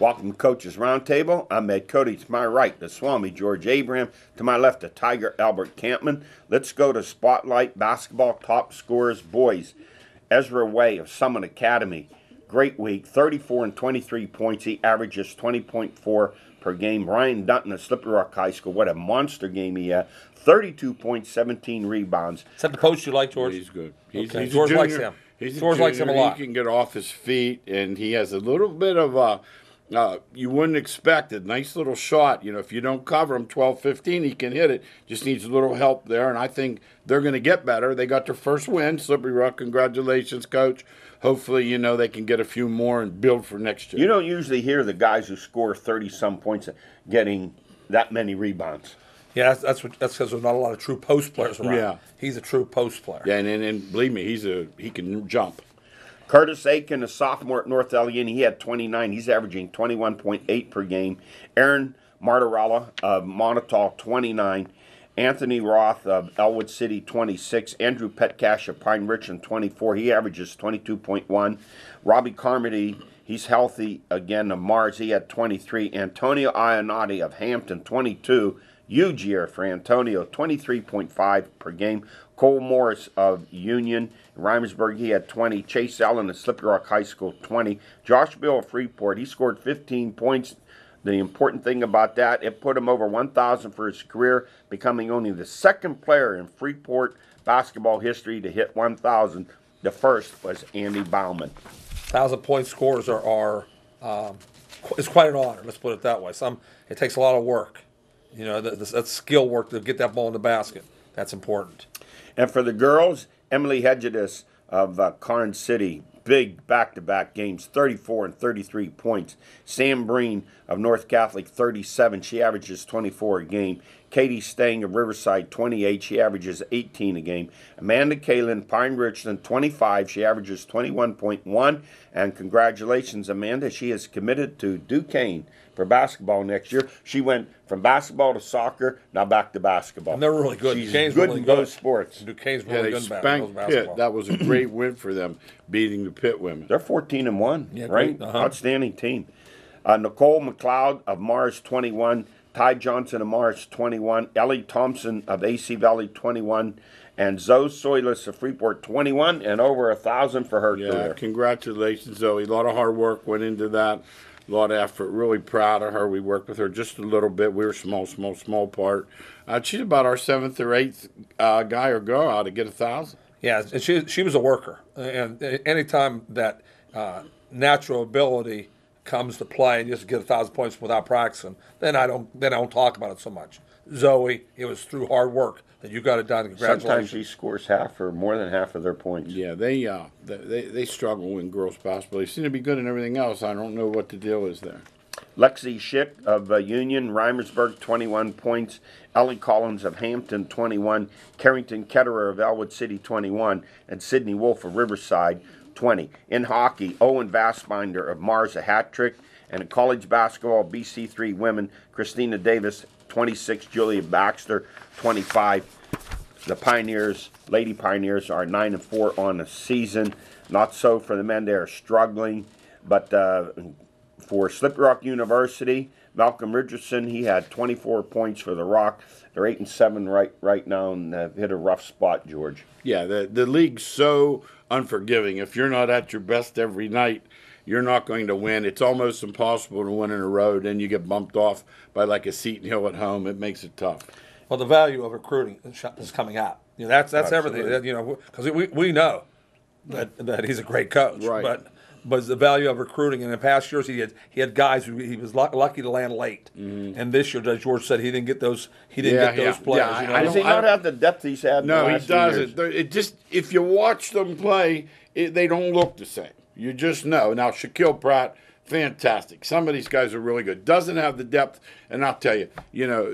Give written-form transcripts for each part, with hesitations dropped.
Welcome to Coach's Roundtable. I'm Ed Codi. To my right, the Swami, George Abraham. To my left, the Tiger, Albert Campman. Let's go to Spotlight Basketball Top Scorers Boys. Ezra Way of Summit Academy. Great week, 34 and 23 points. He averages 20.4 per game. Ryan Dunton of Slippery Rock High School. What a monster game he had. 32 points, 17 rebounds. Is that the coach you like, George? He's good. Okay. George likes him. George likes him a lot. He can get off his feet, and he has a little bit of you wouldn't expect it. Nice little shot. You know, if you don't cover him 12-15, he can hit it. Just needs a little help there, and I think they're going to get better. They got their first win. Slippery Rock, congratulations, Coach. Hopefully, you know, they can get a few more and build for next year. You don't usually hear the guys who score 30-some points getting that many rebounds. Yeah, that's because there's not a lot of true post players around. Yeah. He's a true post player. Yeah, and believe me, he can jump. Curtis Aiken, a sophomore at North Allegheny, he had 29. He's averaging 21.8 per game. Aaron Martorella of Montauk, 29. Anthony Roth of Elwood City, 26. Andrew Petcash of Pine Richland, 24. He averages 22.1. Robbie Carmody, he's healthy again, of Mars. He had 23. Antonio Ionati of Hampton, 22. Huge year for Antonio, 23.5 per game. Cole Morris of Union, Reimersburg, he had 20. Chase Allen of Slippery Rock High School, 20. Josh Bill of Freeport, he scored 15 points. The important thing about that, it put him over 1,000 for his career, becoming only the second player in Freeport basketball history to hit 1,000. The first was Andy Bauman. 1,000-point scores is quite an honor. Let's put it that way. It takes a lot of work. You know, that's skill work to get that ball in the basket. That's important. And for the girls, Emily Hedges of Karn City, big back-to-back games, 34 and 33 points. Sam Breen of North Catholic, 37. She averages 24 a game. Katie Stang of Riverside, 28. She averages 18 a game. Amanda Kalin, Pine Richland, 25. She averages 21.1. And congratulations, Amanda. She is committed to Duquesne for basketball next year. She went from basketball to soccer, now back to basketball. And they're really good. She's Duquesne's good really in good. both sports. Duquesne's really good in spanked basketball. Pitt. That was a great win for them, beating the Pitt women. They're 14-1, yeah, right? Outstanding team. Nicole McLeod of Mars, 21. Ty Johnson of Mars, 21. Ellie Thompson of AC Valley, 21. And Zoe Soilis of Freeport, 21, and over 1,000 for her career. Congratulations, Zoe. A lot of hard work went into that. A lot of effort. Really proud of her. We worked with her just a little bit. We were small part. She's about our 7th or 8th guy or girl out to get 1,000. Yeah, and she was a worker. And anytime that natural ability comes to play and you just get 1,000 points without practicing, then I don't talk about it so much. Zoe, it was through hard work that you got it done. Congratulations. Sometimes she scores half or more than half of their points. Yeah, they struggle in girls basketball. They seem to be good in everything else. I don't know what the deal is there. Lexi Schick of Union, Reimersburg, 21 points. Ellie Collins of Hampton, 21. Carrington Ketterer of Elwood City, 21. And Sydney Wolf of Riverside, 20. In hockey, Owen Vassbinder of Mars, a hat trick. And in college basketball, BC3 women, Christina Davis, 26. Julia Baxter, 25. The Pioneers, Lady Pioneers, are 9-4 on the season. Not so for the men; they are struggling. But for Slippery Rock University, Malcolm Richardson, he had 24 points for the Rock. They're 8-7 right now, and have hit a rough spot, George. Yeah, the league's so unforgiving. If you're not at your best every night, you're not going to win. It's almost impossible to win in a row. Then you get bumped off by like a Seton Hill at home. It makes it tough. Well, the value of recruiting is coming out. You know, that's everything. You know, because we know that he's a great coach, right? But the value of recruiting. In the past years, he had guys who he was lucky to land late. Mm-hmm. And this year, as George said, he didn't get those. He didn't get those players. Yeah, you know? Does he not have the depth he's had? No, in the he doesn't. It just, if you watch them play, they don't look the same. You just know. Now, Shaquille Pratt, fantastic. Some of these guys are really good. Doesn't have the depth, and I'll tell you,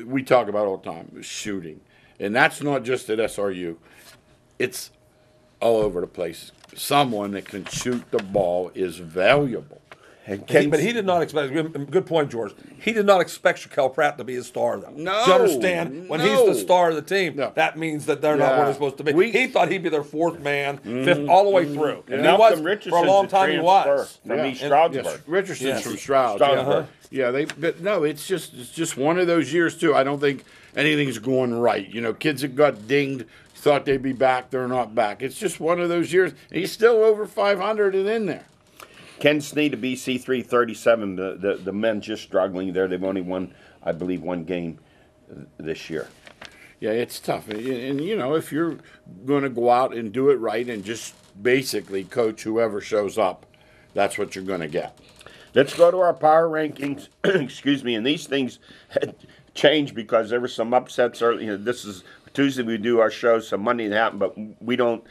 we talk about all the time shooting, and that's not just at SRU. It's all over the place. Someone that can shoot the ball is valuable. But he did not expect. Good point, George. He did not expect Shaquille Pratt to be a star, though. No, Do you understand? When he's the star of the team, No. that means that they're not where they're supposed to be. He thought he'd be their fourth man, fifth, all the way through. And he was Malcolm for a long time. He was from East Yes, Stroudsburg. Richardson's from Stroud. Stroudsburg. But no, it's just one of those years too. I don't think anything's going right. Kids that got dinged, thought they'd be back, they're not back. It's just one of those years. And he's still over 500 and in there. Ken Snead of BC 337. The men just struggling there. They've only won, I believe, one game this year. Yeah, it's tough. And if you're going to go out and do it right and just basically coach whoever shows up, that's what you're going to get. Let's go to our power rankings. Excuse me. And these things change because there were some upsets early. This is Tuesday we do our show, some Monday that happened, but we'll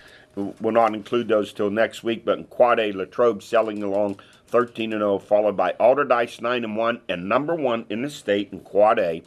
not include those till next week. But in Quad A, Latrobe selling along 13-0, followed by Alderdice 9-1 and number 1 in the state in Quad A.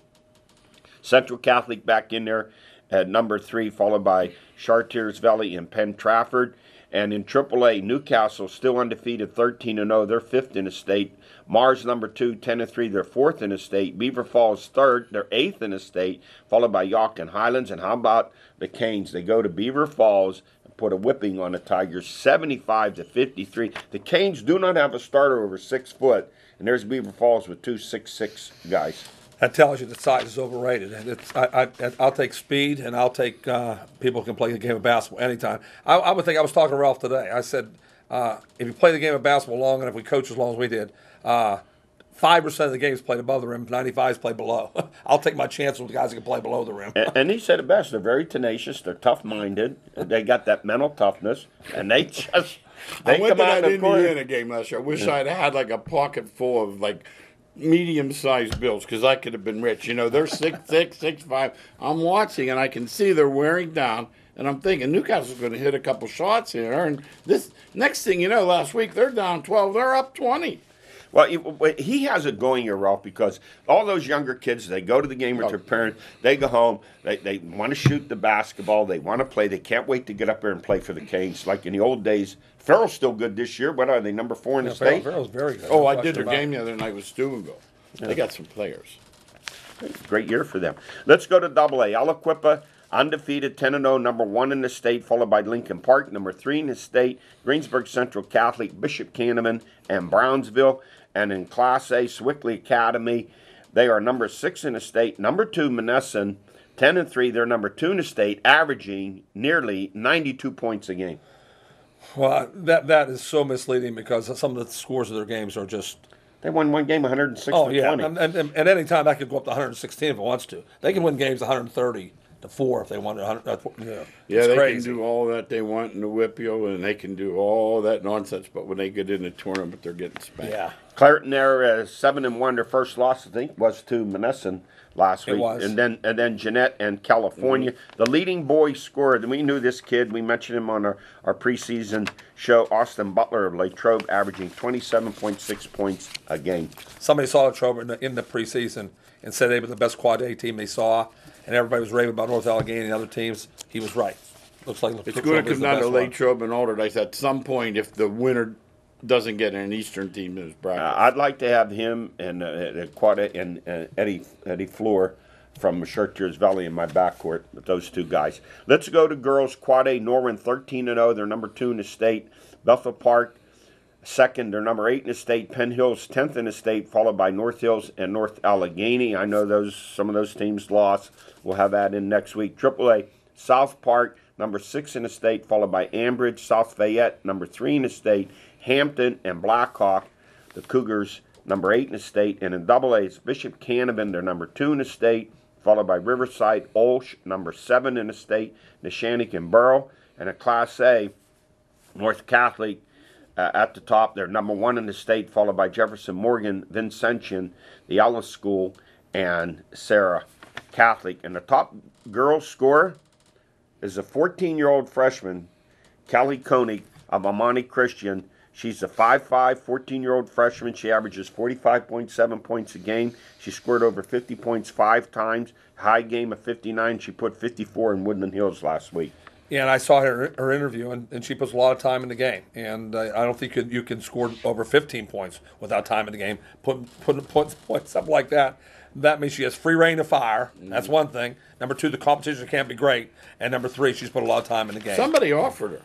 Central Catholic back in there at number 3, followed by Chartiers Valley and Penn Trafford. And in AAA, Newcastle still undefeated, 13-0. They're 5th in the state. Mars number 2, 10-3. They're 4th in the state. Beaver Falls 3rd. They're 8th in the state, followed by York and Highlands. And how about the Canes? They go to Beaver Falls and put a whipping on the Tigers, 75-53. The Canes do not have a starter over 6 foot, and there's Beaver Falls with 2 6'6" guys. That tells you that size is overrated. And I'll take speed, and I'll take people can play the game of basketball anytime. I would think, I was talking to Ralph today. I said, if you play the game of basketball long enough, we coach as long as we did, 5% of the games played above the rim, 95 is played below. I'll take my chance with the guys that can play below the rim. And he said it best. They're very tenacious. They're tough-minded. They got that mental toughness, and they just I went to that Indiana game last year. I wish I'd had like a pocket full of like medium-sized bills because I could have been rich. They're 6'6", 6'5". I'm watching and I can see they're wearing down, and I'm thinking Newcastle's going to hit a couple shots here. And this next thing you know, last week they're down 12, they're up 20. Well, he has it going here, Ralph, because all those younger kids, they go to the game with their parents, they go home, they want to shoot the basketball, they want to play, they can't wait to get up there and play for the Canes. Like in the old days, Farrell's still good this year. What are they, number 4 in the state? Farrell's very good. Oh, I did their game the other night with Steubenville. They got some players. Great year for them. Let's go to AA. Aliquippa, undefeated, 10-0, number 1 in the state, followed by Lincoln Park, number 3 in the state, Greensburg Central Catholic, Bishop Canterman, and Brownsville. And in Class A, Swickley Academy, they are number 6 in the state, number 2, Monessen, 10-3. They're number 2 in the state, averaging nearly 92 points a game. Well, that is so misleading because some of the scores of their games are just. They won one game 106 Oh, to yeah. 20. And at any time, that could go up to 116 if it wants to. They can win games 130 to 4 if they want. Yeah, they crazy. can do all that they want in the whipio, and they can do all that nonsense. But when they get in the tournament, they're getting spanked. Yeah. Clareton, they're 7-1. Their first loss, I think, was to Monessen last week. It was. And then Jeanette and California. The leading boy scorer, and we knew this kid. We mentioned him on our preseason show, Austin Butler of Latrobe, averaging 27.6 points a game. Somebody saw Latrobe in the preseason and said they were the best Quad A team they saw, and everybody was raving about North Allegheny and other teams. He was right. Looks like It's going to come down to Latrobe and Alderdice at some point if the winner doesn't get an Eastern team in his bracket. I'd like to have him and Quad A and Eddie Floor from Chartiers Valley in my backcourt with those two guys. Let's go to girls. Quad A, Norwin 13-0. They're number 2 in the state. Bethel Park 2nd. They're number 8 in the state. Penn Hills 10th in the state, followed by North Hills and North Allegheny. I know some of those teams lost. We'll have that in next week. AAA, South Park, number 6 in the state, followed by Ambridge, South Fayette, number 3 in the state, Hampton and Blackhawk, the Cougars, number 8 in the state. And in AA, it's Bishop Canterman, they're number 2 in the state, followed by Riverside, Olsh, number 7 in the state, Neshannock and Borough. And in Class A, North Catholic at the top, they're number 1 in the state, followed by Jefferson Morgan, Vincentian, the Ellis School, and Sarah Catholic. And the top girls scorer is a 14-year-old freshman, Kelly Koenig of Amani Christian. She's a 5'5", 14-year-old freshman. She averages 45.7 points a game. She scored over 50 points 5 times. High game of 59. She put 54 in Woodland Hills last week. Yeah, and I saw her interview, and she puts a lot of time in the game. And I don't think you can score over 15 points without time in the game. Putting points up like that, that means she has free reign of fire. That's one thing. Number 2, the competition can't be great. And number 3, she's put a lot of time in the game. Somebody offered her,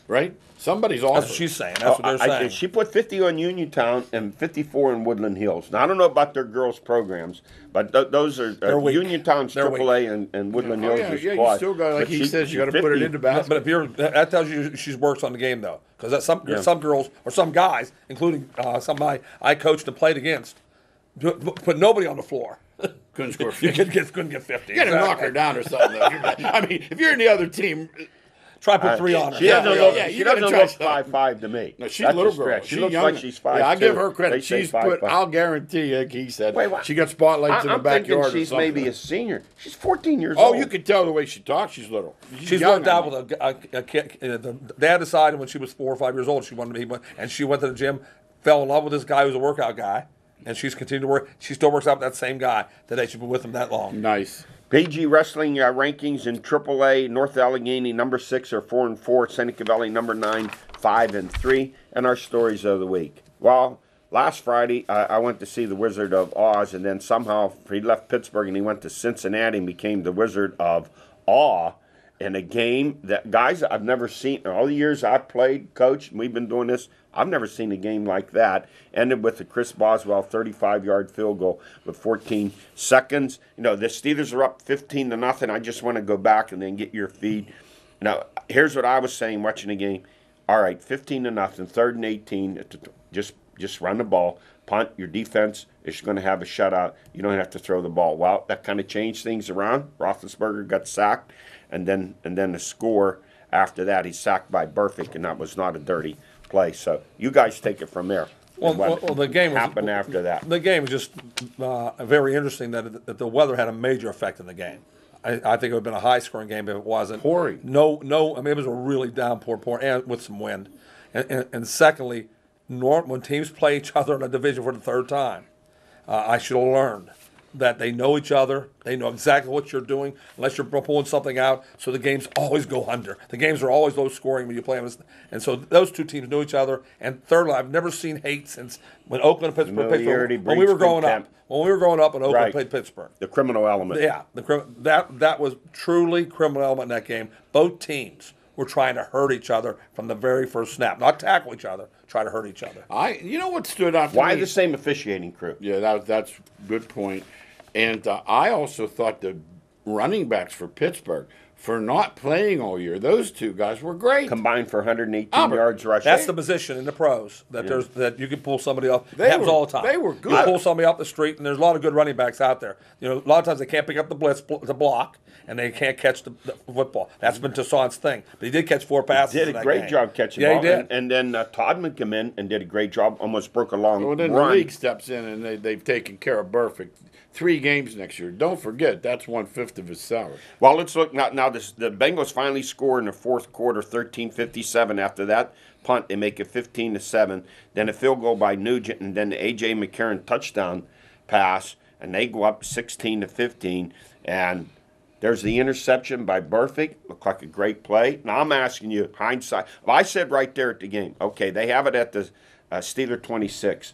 right? Somebody's offered. That's what she's saying. That's what they're saying. She put 50 on Uniontown and 54 in Woodland Hills. Now, I don't know about their girls' programs, but those are Uniontown's AAA and Woodland Hills is you still got, like he says, you got to put it into basketball. But if that tells you she works on the game, though. Because some girls, or some guys, including some I coached and played against, put nobody on the floor. Couldn't score 50. Couldn't get 50. You got to knock her down or something. I mean, if you're in the other team... Try put 3 on her. She doesn't look 5'5" to me. No, she's a little girl. She looks like she's 5'2". Yeah, I give her credit. She's I'll guarantee you, he said, she got spotlights in the backyard. I'm thinking she's maybe a senior. She's 14 years old. old. Oh, you can tell the way she talks. She's little. She's worked out with a kid. The dad decided when she was 4 or 5 years old she wanted to be, and she went to the gym, fell in love with this guy who's a workout guy, and she's continued to work. She still works out with that same guy today. She's been with him that long. Nice. PG Wrestling rankings in AAA: North Allegheny number 6 are 4-4, Seneca Valley number 9 5-3, and our stories of the week. Well, last Friday I went to see the Wizard of Oz, and then somehow he left Pittsburgh and he went to Cincinnati and became the Wizard of Awe in a game that, guys, I've never seen in all the years I've played, coached, and we've been doing this. I've never seen a game like that. Ended with a Chris Boswell 35-yard field goal with 14 seconds. You know, the Steelers are up 15-0. I just want to go back and then get your feed. Now, here's what I was saying watching the game. All right, 15-0, 3rd and 18. Just run the ball. Punt. Your defense is going to have a shutout. You don't have to throw the ball. Well, that kind of changed things around. Roethlisberger got sacked, and then the score after that, he's sacked by Burfict, and that was not a dirty play. So you guys take it from there. Well, the game happened after that. The game was just very interesting that the weather had a major effect in the game. I think it would have been a high-scoring game if it wasn't. Pouring. No. I mean, it was a really downpour, and with some wind. And secondly, when teams play each other in a division for the 3rd time, I should have learned that they know each other. They know exactly what you're doing, unless you're pulling something out. So the games always go under. The games are always low scoring when you play them. And so those two teams know each other. And thirdly, I've never seen hate since when Oakland and Pittsburgh, when we were growing up. When we were growing up and Oakland played Pittsburgh. The criminal element. Yeah, that was truly criminal element in that game. Both teams were trying to hurt each other from the very first snap. Not tackle each other, try to hurt each other. You know what stood out to me? Why the same officiating crew? Yeah, that's a good point. And I also thought the running backs for Pittsburgh, for not playing all year, those two guys were great. Combined for 118 yards rushing. That's the position in the pros that you can pull somebody off. It happens all the time. They were good. You pull somebody off the street, and there's a lot of good running backs out there. You know, a lot of times they can't pick up the blitz, the block, and they can't catch the football. That's been Toussaint's thing. But he did catch 4 passes. He did a great job catching the ball. Yeah, he did. And then Todman came in and did a great job, almost broke a long run. Then the league steps in, and they've taken care of Burfict. 3 games next year. Don't forget, that's 1/5 of his salary. Well, let's look now. The Bengals finally score in the 4th quarter, 13:57. After that punt, they make it 15-7. Then a field goal by Nugent, and then the A.J. McCarron touchdown pass, and they go up 16-15. And there's the interception by Burfict. Looked like a great play. Now I'm asking you, hindsight. Well, I said right there at the game. Okay, they have it at the Steeler 26.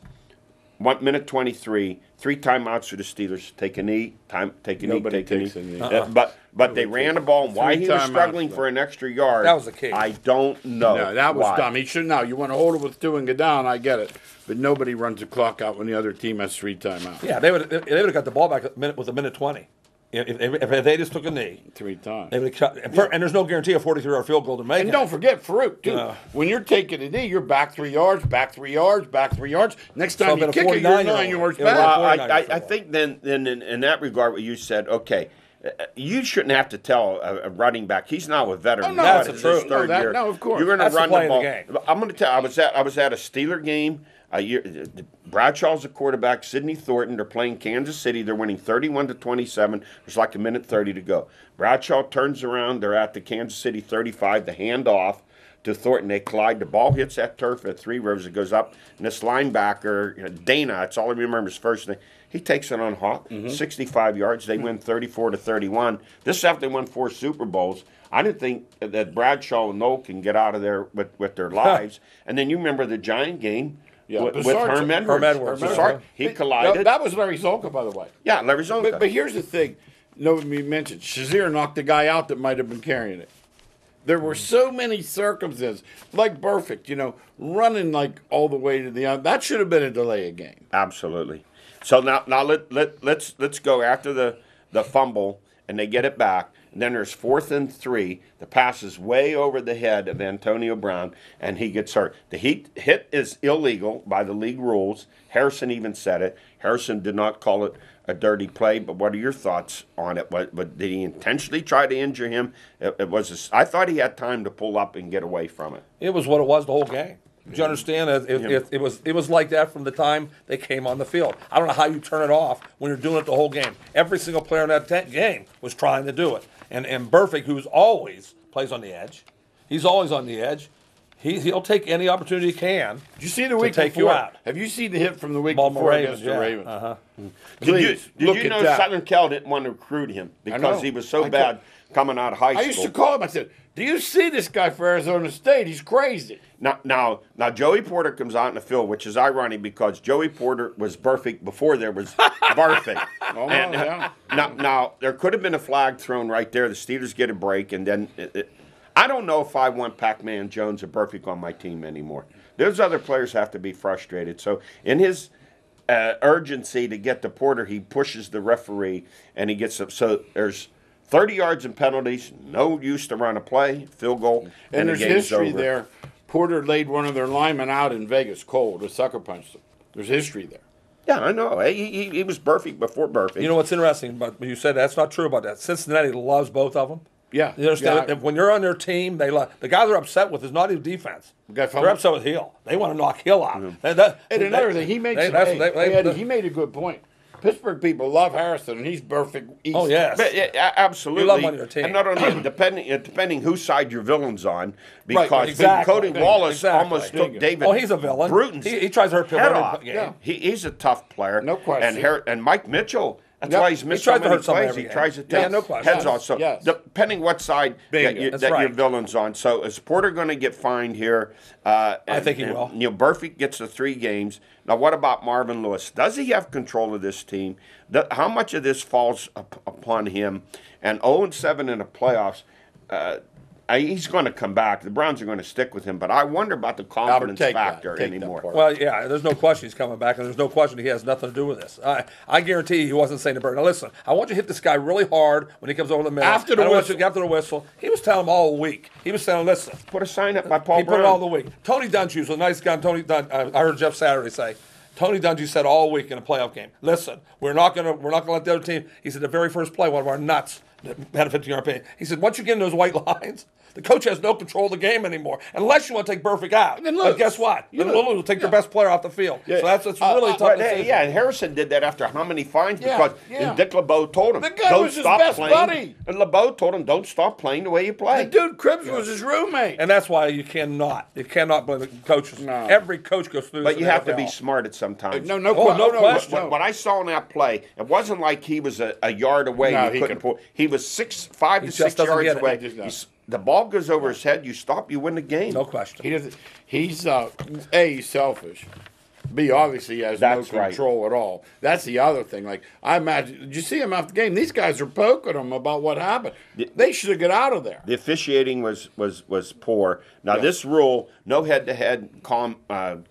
1 minute 23, 3 timeouts for the Steelers. Take a knee, take a knee. But they ran the ball. Why he was struggling for an extra yard? That was the key. I don't know. No, that was dumb. He should know. You want to hold it with 2 and get down. I get it, but nobody runs the clock out when the other team has 3 timeouts. Yeah, they would have got the ball back with a minute 20. If they just took a knee 3 times, they would have and there's no guarantee a 43-yard field goal to make. And don't forget Farouk, too. When you're taking a knee, you're back 3 yards, back 3 yards, back 3 yards. Next time you kick it, you're 9 yards back. I think then in that regard, what you said, okay, you shouldn't have to tell a running back. He's now a veteran. Oh, no, that's his true. 3rd year. No, of course. You're going to run the ball. Game. I'm going to tell you, I was at a Steeler game. Bradshaw's the quarterback. Sidney Thornton. They're playing Kansas City. They're winning 31-27. There's like 1:30 to go. Bradshaw turns around. They're at the Kansas City 35. The handoff to Thornton. They collide. The ball hits that turf at Three Rivers. It goes up, and this linebacker, Dana, that's all I remember his first name. He takes it on hot, 65 yards. They win 34-31. This is after they won 4 Super Bowls. I didn't think that Bradshaw and Noel can get out of there with their lives. And then you remember the Giant game with Herm Edwards. He collided. That was Larry Zonka, by the way. Yeah, Larry Zonka. But here's the thing. Nobody mentioned. Shazier knocked the guy out that might have been carrying it. There were so many circumstances, like Perfect, running like all the way to the end. That should have been a delay of game. Absolutely. So now let's go after the fumble, and they get it back. And then there's 4th and 3. The pass is way over the head of Antonio Brown, and he gets hurt. The hit is illegal by the league rules. Harrison even said it. Harrison did not call it a dirty play, but what are your thoughts on it? But did he intentionally try to injure him? I thought he had time to pull up and get away from it. It was what it was the whole game. Do you understand? It was like that from the time they came on the field. I don't know how you turn it off when you're doing it the whole game. Every single player in that game was trying to do it. And Burfict, who's always plays on the edge, he's always on the edge. He'll take any opportunity he can. Did you see the week take before? You out. Have you seen the hit from the week Baltimore before Ravens, against the Ravens? Did you know Southern Cal didn't want to recruit him because he was so bad coming out of high school? I used to call him. I said, "Do you see this guy for Arizona State? He's crazy." Now, Joey Porter comes out in the field, which is ironic because Joey Porter was Burfict before there was Burfict. Now, there could have been a flag thrown right there. The Steelers get a break, and then I don't know if I want Pac-Man Jones or Burfict on my team anymore. Those other players have to be frustrated. So in his urgency to get to Porter, he pushes the referee, and he gets up. So there's 30 yards in penalties, no use to run a play, field goal, and there's the game's history over. there. Porter laid one of their linemen out in Vegas cold. A sucker punched him. There's history there. Yeah, I know. He was Burfict before Burfict. You know what's interesting? But you said that's not true about that. Cincinnati loves both of them. Yeah. You understand? When you're on their team, they love the guy they're upset with is not even defense. They're upset with Hill. They want to knock Hill out. And another thing, he made a good point. Pittsburgh people love Harrison, and he's perfect. Oh yes, but, absolutely. You love him on your team. And not only depending whose side your villain's on, because exactly. Cody Wallace almost took David. Oh, he's a villain. Bruton's he tries to hurt people head every off. game. Yeah. He's a tough player. No question. And Mike Mitchell. That's why he's missed tries so to many hurt someone plays. every He game. tries to take no question. heads off. So depending what side that your villain's on. So is Porter going to get fined here? I think he will. Burfict gets the 3 games. Now, what about Marvin Lewis? Does he have control of this team? How much of this falls upon him? And 0-7 in the playoffs, he's going to come back. The Browns are going to stick with him, but I wonder about the confidence factor anymore. Well, yeah, there's no question he's coming back, and there's no question he has nothing to do with this. I guarantee you he wasn't saying to Bird, now listen, I want you to hit this guy really hard when he comes over the middle. After the whistle. He was telling him all week. He was saying, listen. Put a sign up by Paul He Brown. put it all the week. Tony Dungy was a nice guy. I heard Jeff Saturday say, Tony Dungy said all week in a playoff game, listen, we're not gonna let the other team. He said the very first play, one of our nuts had a 50-yard penalty. He said once you get in those white lines, the coach has no control of the game anymore unless you want to take Burfict out. But guess what? Then Lulu will take their best player off the field. Yeah. So that's really tough. Yeah, and Harrison did that after how many fines? Because Dick LeBeau told him, the guy don't was his stop best playing. buddy. And LeBeau told him, don't stop playing the way you play. The dude Cribs was his roommate. And that's why you cannot blame the coaches. No. Every coach goes through this. But you have to be smart at some times. No question. What I saw in that play, it wasn't like he was a yard away. No, he couldn't pull. He was 5 to 6 yards away. The ball goes over his head. You stop. You win the game. No question. He's selfish. B, obviously has no control at all. That's the other thing. Like, I imagine, did you see him after the game? These guys are poking him about what happened. They should have got out of there. The officiating was poor. Now, this rule, no head-to-head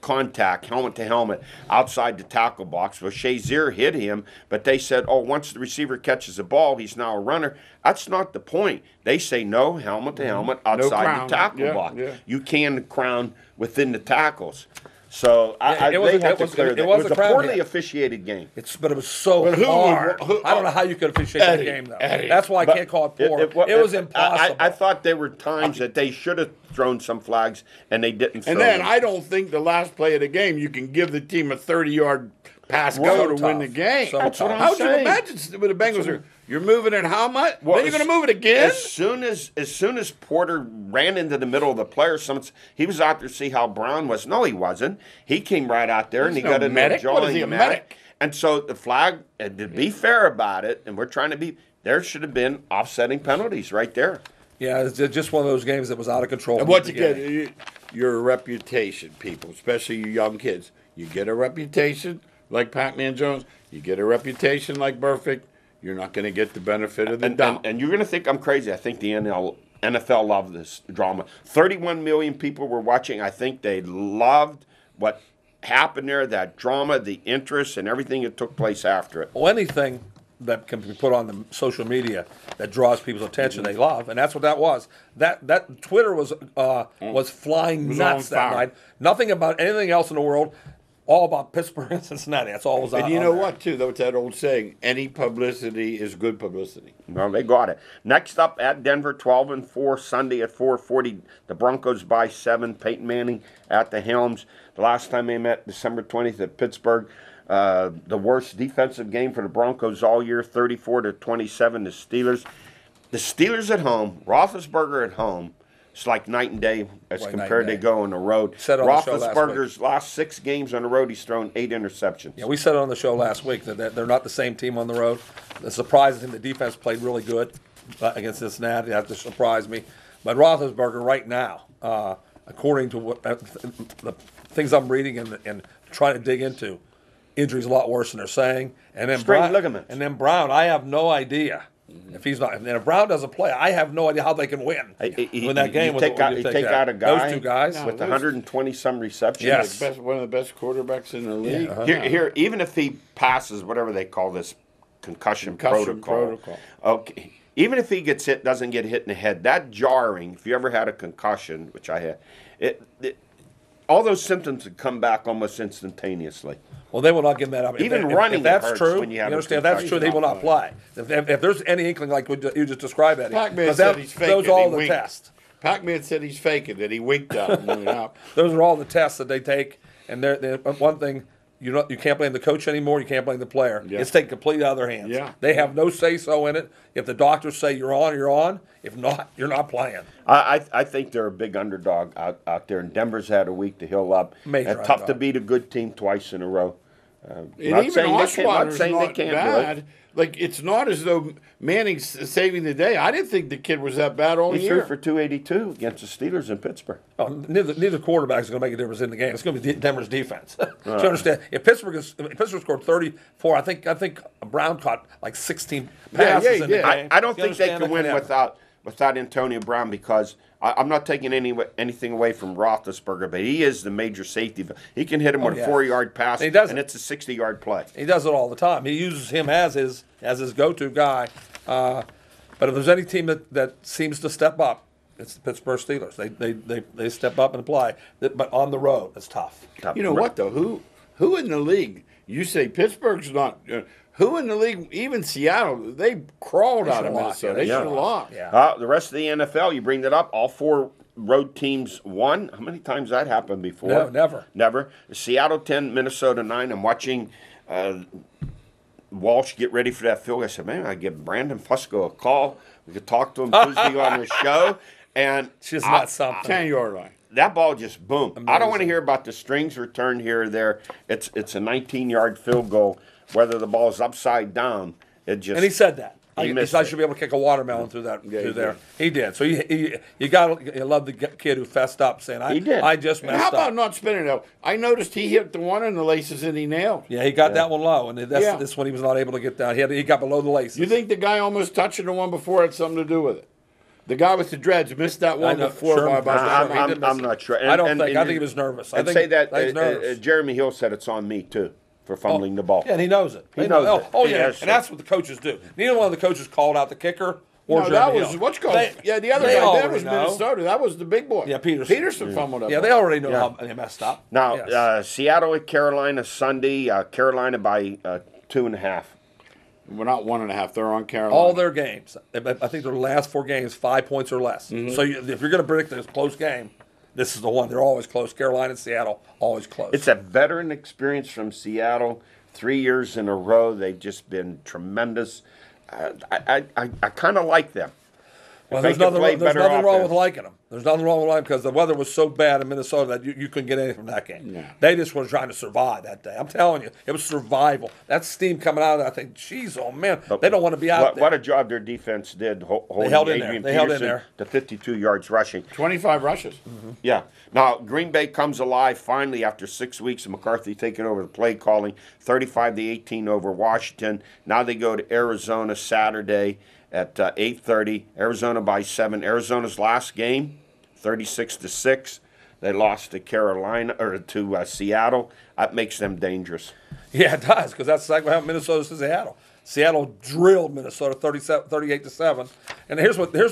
contact, helmet to helmet, outside the tackle box. Well, Shazier hit him, but they said, once the receiver catches the ball, he's now a runner. That's not the point. They say no helmet to helmet outside the tackle box. Yeah. You can crown within the tackles. So they have to clear that. It was a poorly officiated game. But it was so hard. I don't know how you could officiate that game, though. That's why I can't call it poor. It was impossible. I thought there were times that they should have thrown some flags, and they didn't throw them. I don't think the last play of the game, you can give the team a 30-yard pass go to win the game. That's what I'm saying. How would you imagine with the Bengals? You're moving it how much? Well, then you're going to move it again? As soon as Porter ran into the middle of the players, he was out there to see how Brown was. No, he wasn't. He came right out there and he got a medic. What is he, a medic? And so the flag, and to be fair about it, and we're trying to be, there should have been offsetting penalties right there. Yeah, it's just one of those games that was out of control. And what you get, your reputation, people, especially you young kids. You get a reputation like Pac-Man Jones. You get a reputation like Burfict. You're not going to get the benefit of the doubt. And you're going to think I'm crazy. I think the NFL loved this drama. 31 million people were watching. I think they loved what happened there, that drama, the interest, and everything that took place after it. Well, anything that can be put on the social media that draws people's attention, they love, and that's what that was. That Twitter was flying nuts that night. Nothing about anything else in the world. All about Pittsburgh and Cincinnati. That's all it was on. And you know what, too? That's that old saying, any publicity is good publicity. Well, they got it. Next up at Denver, 12-4, Sunday at 4:40. The Broncos by 7. Peyton Manning at the helms. The last time they met, December 20th at Pittsburgh. The worst defensive game for the Broncos all year, 34-27, the Steelers. The Steelers at home, Roethlisberger at home. It's like night and day as compared to go on the road. Roethlisberger's last 6 games on the road, he's thrown 8 interceptions. Yeah, we said it on the show last week that they're not the same team on the road. The surprising thing, the defense played really good against Cincinnati. That just surprised me. But Roethlisberger right now, according to what the things I'm reading and trying to dig into, injuries a lot worse than they're saying. And then strained ligaments. And then Brown, I have no idea. If he's not, and if Brown doesn't play, I have no idea how they can win. When that game, you take out a guy, those two guys with 120-some receptions. Yes, one of the best quarterbacks in the league. Yeah. Here, even if he passes whatever they call this concussion protocol. Okay, even if he gets hit, doesn't get hit in the head, that jarring. If you ever had a concussion, which I had, all those symptoms would come back almost instantaneously. Well, they will not give him that up. Even running, if that's true, when you understand. If that's true, they will not play. If there's any inkling like what you just described, Eddie, Pac-Man said he's faking. Those are all the tests. Pac-Man said he's faking that he winked out. Those are all the tests that they take. And they're one thing, you can't blame the coach anymore. You can't blame the player. Yeah. It's taken completely out of their hands. Yeah. They have no say-so in it. If the doctors say you're on, you're on. If not, you're not playing. I think they're a big underdog out there. And Denver's had a week to heal up. Major tough to beat a good team twice in a row. And even Osweiler's not bad. Like, it's not as though Manning's saving the day. I didn't think the kid was that bad all year. He threw for 282 against the Steelers in Pittsburgh. Oh, neither quarterback is going to make a difference in the game. It's going to be Denver's defense. Do you understand? If Pittsburgh scored 34, I think Brown caught like 16 passes in the game. I don't think they can win without Antonio Brown, because I'm not taking anything away from Roethlisberger, but he is the major safety. He can hit him with a 4-yard pass, and it's a 60-yard play. He does it all the time. He uses him as his go-to guy. But if there's any team that seems to step up, it's the Pittsburgh Steelers. They step up and play. But on the road, it's tough. You know what, though? Who in the league? You say Pittsburgh's not. Who in the league, even Seattle, they crawled out of Minnesota. They should have lost. Yeah. The rest of the NFL, you bring that up, all 4 road teams won. How many times that happened before? No, never. Never. Seattle 10, Minnesota 9. I'm watching Walsh get ready for that field. I said, man, I give Brandon Fusco a call. We could talk to him Tuesday on the show. And she's not something. 10-yard line. That ball just boom. Amazing. I don't want to hear about the strings returned here or there. It's a 19-yard field goal. Whether the ball's upside down, it just. And he said that. I should be able to kick a watermelon through there. He did. So you love the kid who fessed up, saying, "I just messed up." How about not spinning it? I noticed he hit the one in the laces and he nailed. Yeah, he got that one low, and that's when he was not able to get down. He got below the laces. You think the guy almost touching the one before had something to do with it? The guy with the dreads missed that one before by about. I'm not sure. I think he was nervous. I think say that Jeremy Hill said it's on me too for fumbling the ball. Yeah, and he knows it. He knows it. Oh, yeah, and that's what the coaches do. Neither one of the coaches called out the kicker. No, that was what's called. The other guy that was Minnesota. That was the big boy. Yeah, Peterson. Peterson fumbled up. Yeah, they already know how they messed up. Now, Seattle at Carolina Sunday. Carolina by 2.5. We're not 1.5. They're on Carolina. All their games. I think their last 4 games, 5 points or less. Mm-hmm. So if you're going to predict a close game, this is the one. They're always close. Carolina and Seattle, always close. It's a veteran experience from Seattle. 3 years in a row, they've just been tremendous. I kind of like them. Well, They there's can play nothing, there's better nothing wrong with offense. liking them. There's nothing wrong with liking them because the weather was so bad in Minnesota that you couldn't get anything from that game. Yeah. They just were trying to survive that day. I'm telling you, it was survival. That steam coming out of that, I think, geez, oh, man, they don't want to be out there. What a job their defense did holding held in there. Adrian They held in Peterson there. to 52 yards rushing. 25 rushes. Yeah. Now, Green Bay comes alive finally after 6 weeks of McCarthy taking over the play calling, 35-18 over Washington. Now they go to Arizona Saturday at 8:30. Arizona by 7. Arizona's last game, 36-6. They lost to Carolina or to Seattle. That makes them dangerous. Yeah, it does, because that's exactly how Minnesota to Seattle. Seattle drilled Minnesota 38-7. And here's what you're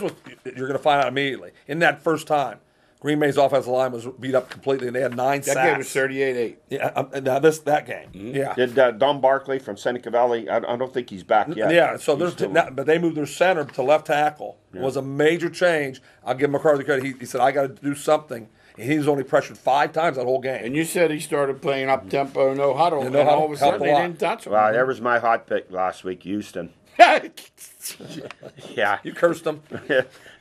going to find out immediately. In that first time, Green Bay's offensive line was beat up completely, and they had 9 sacks. That game was 38-8. Yeah, now that game. Mm-hmm. Yeah. Did Don Barkley from Seneca Valley? I don't think he's back yet. Yeah, so He's there's still- but they moved their center to left tackle. It was a major change. I'll give McCarthy credit. He said, I got to do something. And he was only pressured 5 times that whole game. And you said he started playing up tempo, no huddle, and no huddle all of a helped sudden a they lot. didn't touch him. Well, there was my hot pick last week, Houston. Yeah. You cursed him.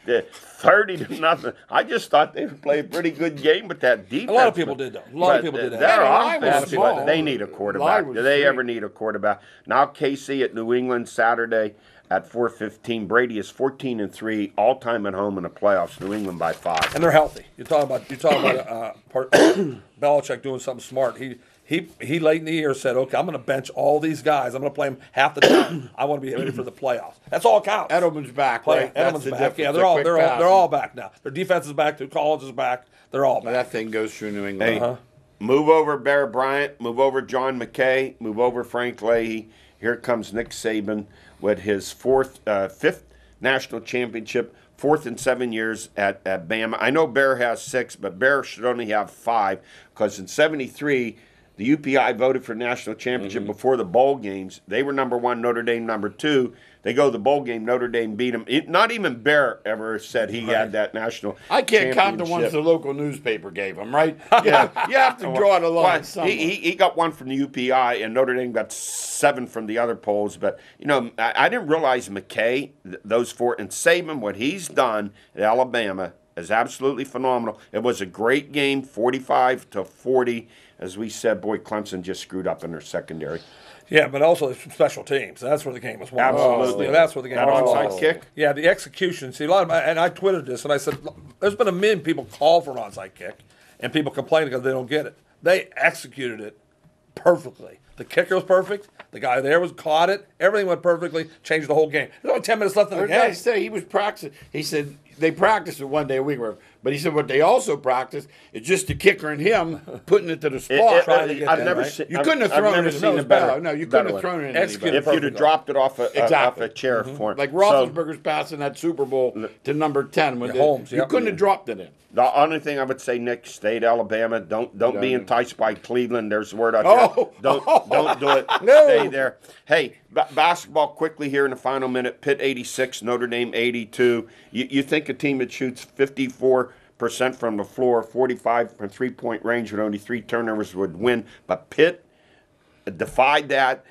30-0. I just thought they would play a pretty good game with that defense. A lot of people did, though. A lot of people did that. Their Yeah, the line was offense, small. but they need a quarterback. Line was Do they great. ever need a quarterback? Now KC at New England Saturday at 4:15. Brady is 14-3 all time at home in the playoffs. New England by 5. And they're healthy. You're talking about Belichick doing something smart. He late in the year said, okay, I'm going to bench all these guys. I'm going to play them half the time. I want to be ready for the playoffs. That's all it counts. Edelman's back, right? That's Edelman's the back. difference. Yeah, A they're all quick they're pass. all back now. Their defense is back. Their college is back. They're all But back. that thing goes through New England. Hey, move over Bear Bryant, move over John McKay, move over Frank Leahy. Here comes Nick Saban with his fifth national championship, 4th in 7 years at Bama. I know Bear has 6, but Bear should only have 5 because in '73, the UPI voted for national championship before the bowl games. They were number 1, Notre Dame number 2. They go to the bowl game, Notre Dame beat them. Not even Bear ever said he had that national I can't count the ones championship. the local newspaper gave him, right? Yeah, you have to draw the line Well, somewhere. he got 1 from the UPI, and Notre Dame got 7 from the other polls. But, I didn't realize McKay, those 4, and Saban, what he's done at Alabama is absolutely phenomenal. It was a great game, 45-40. As we said, boy, Clemson just screwed up in their secondary. Yeah, but also some special teams. That's where the game was won. Absolutely. Yeah, that's where the game That was onside won. kick? Yeah, the execution. See, and I tweeted this, and I said, there's been a million people call for an onside kick, and people complain because they don't get it. They executed it perfectly. The kicker was perfect. The guy there caught it. Everything went perfectly. Changed the whole game. There's only 10 minutes left in the What did I game. say? He was practicing. He said they practiced it one day a week, but he said what they also practiced is just the kicker and him putting it to the spot. trying to get I've that, never right? seen. You couldn't have I've thrown never it. seen a better. No, you better couldn't have one. thrown it. Executed If you'd have perfectly. dropped it off Exactly. a chair for him. Like So, Roethlisberger's passing that Super Bowl to number 10 when Holmes, you yep. couldn't have dropped it in. the only thing I would say, Nick, stay at Alabama. Don't be enticed by Cleveland. There's word out Oh. there. Don't do it. No. Stay there. Hey, basketball quickly here in the final minute. Pitt 86, Notre Dame 82. You think a team that shoots 54% from the floor, 45 from three-point range with only 3 turnovers would win, but Pitt defied that.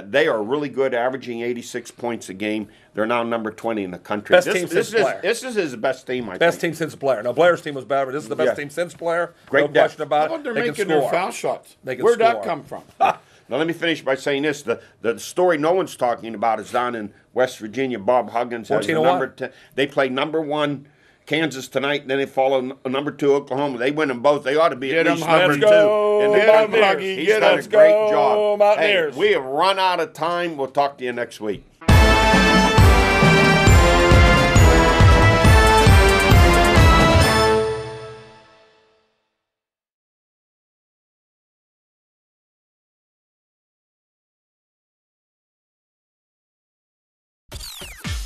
They are really good, averaging 86 points a game. They're now number 20 in the country. Best team since Blair. This is his best team, I Best think. team since Blair. Now, Blair's team was better, but this is the best Yeah. team since Blair. Great no depth. question about How it. about they're They can making their score. foul shots? They can Where'd that score. come from? Now, let me finish by saying this. The story no one's talking about is down in West Virginia. Bob Huggins has the 14-1. number 10. They play number 1 Kansas tonight, and then they follow number 2 Oklahoma. They win them both. They ought to be Get at 'em, least Huggy. number Let's 2 go, in the Get 'em, country. Huggy. He's Get done 'em. a great Go, job. Mountaineers. Hey, we have run out of time. We'll talk to you next week.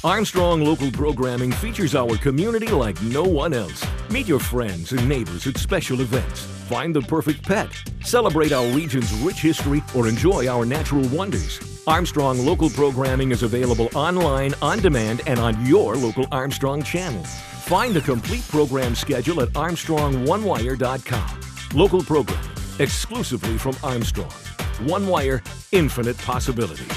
Armstrong Local Programming features our community like no one else. Meet your friends and neighbors at special events. Find the perfect pet. Celebrate our region's rich history or enjoy our natural wonders. Armstrong Local Programming is available online, on demand, and on your local Armstrong channel. Find the complete program schedule at ArmstrongOneWire.com. Local programming, exclusively from Armstrong. One Wire, infinite possibilities.